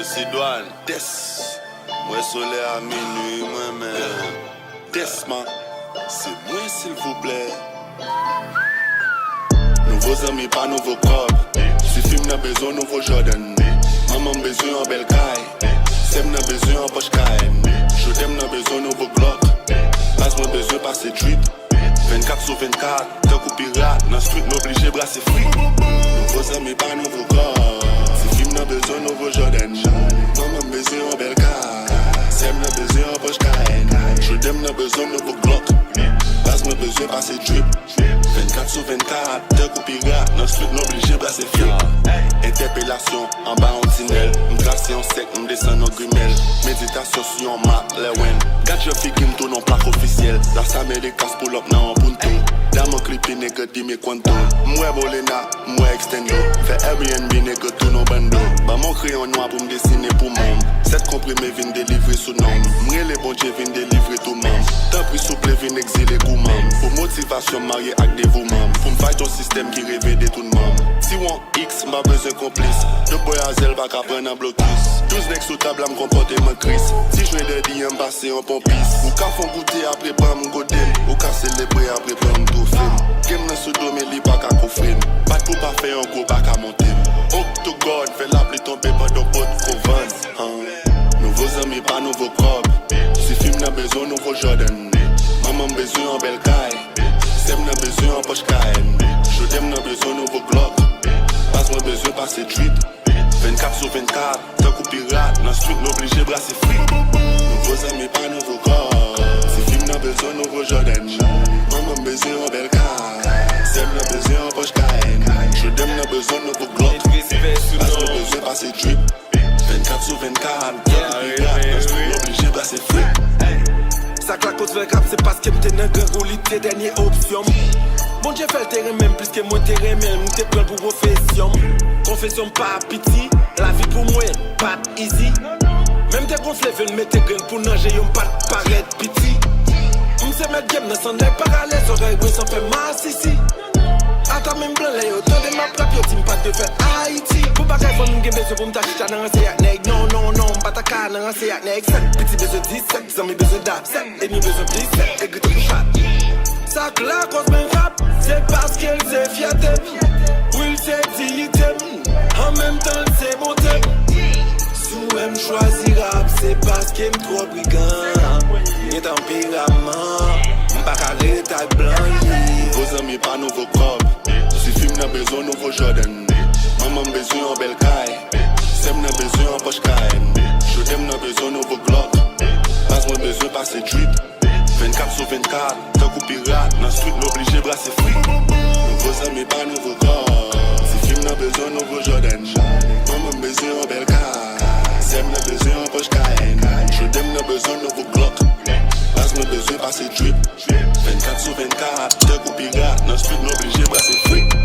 Sidouane, Des. Moi soleil à minuit, moi-même. Desma, c'est moi s'il vous plaît. Nouveaux amis, pas nouveaux corps. Si film n'a besoin, nouveau Jordan. Maman besoin en belle caille. Sem n'a besoin en poche caille. Je t'aime n'a besoin nouveau Glock. Passe-moi besoin passer trip. 24 sur 24, t'as coup pirate. Dans street, m'obligé brasser free. Nouveaux amis, pas nouveau corps. Si film n'a besoin, nouveau Jordan. Maman besoin en belle caille. Sem n'a besoin en poche caille. Je t'aime n'a besoin nouveau Glock. Passe-moi besoin passer trip. 24 sur 24, t'as coup pirate. Dans street, m'obligé brasser free. Interpellation, en bas en tinelle. M'tracer en sec, m'descend en grimelle. Méditation sur un mat, les wen. Gat je fi qui m'tourne en plaque officielle. La same les casse pour l'op nan en punto. Dans mon clip, nègre di me quanto. Mouais bolena, mouais extendo. Fait Airbnb, nègre tout non bando. Bah mon crayon noir pour m'dessiner pour môme. Cette comprimé vin délivrer sous nom. M'ré les bon Dieu vin délivrer tout môme. Tant pris souple vin exiler goumam. Pour motivation marié avec dévouement. Pour m'fight ton système qui réveille tout le monde. Si on X, m'a besoin complice. De boy à zèle, pas qu'à prendre un blocus. 12 necks sous table à m'comporter mon crise. Si je de dire m'passer en pompis. Ou qu'à font goûter après pas m'godem. Ou qu'à célébrer après pas m'tou film. Game nan sous dos mais li pas qu'à coffrin. Pas pour pas faire un gros bac à monter. To God, fait l'appli tomber pas dans pot qu'on Nouveaux amis, pas nouveau corps. Si film n'a besoin, nouveau Jordan. Maman besoin en belle caille. Sem n'a besoin en poche caille. Je t'aime n'a besoin nouveau Glock. Passe-moi besoin passer trip. 24 sur 24, t'as coup pirate. Dans street, m'obligé brasser free. Nouveaux amis, pas nouveau corps. Si film n'a besoin, nouveau Jordan. Maman besoin en belle caille. Sem n'a besoin en poche caille. Je t'aime n'a besoin nouveau Glock. Passe-moi besoin passer trip. 24 sur 24, t'as coup pirate. Dans street, m'obligé brasser free. Ça claque au cap, c'est parce que m'te nan grand roulité dernière option. Bon Dieu fait le terrain même plus que moi terrain même m'te prend pour profession. Confession pas pitié, la vie pour moi pas easy. Même tes gonflés veulent mettre graines pour nager, y'ont pas paraître pitié. M'se mettre game dans son deck parallèle, oreille oui sans fait masse ici. Attends même blanc là yo, tendez ma plaque yo, t'im pas de faire Haïti. Pour pas qu'elle fasse m'game besoin pour m't'acheter dans un séyac nèg. Non, non, non, m'pas ta car dans un séyac nèg. Petit besoin 17, sans mes besoin d'ap. Et mi besoin 17, et que t'es chat. Ça claque cause ben rap, c'est parce qu'elle s'est fiaté. Oui, c'est dit en même temps c'est bon thème. Sous elle choisir rap, c'est parce qu'elle me trop brigand. Ni tempérament, m'pas carré taille blanc. Nouveaux amis, pas nouveau corps. Si film n'a besoin, nouveau Jordan. Maman besoin en belle caille. Sem n'a besoin en poche caille. Je t'aime n'a besoin nouveau Glock. Passe-moi besoin passer trip. 24 sur 24, t'as coup pirate. Dans street, m'obligé brasser free. Nouveaux amis, pas nouveau corps. Si film n'a besoin, nouveau Jordan. Maman besoin en belle caille. Sem n'a besoin en poche caille. Je t'aime n'a besoin nouveau Glock. Passe-moi besoin passer trip. 24 sur 24, t'as coup pirate. Dans street, m'obligé brasser free.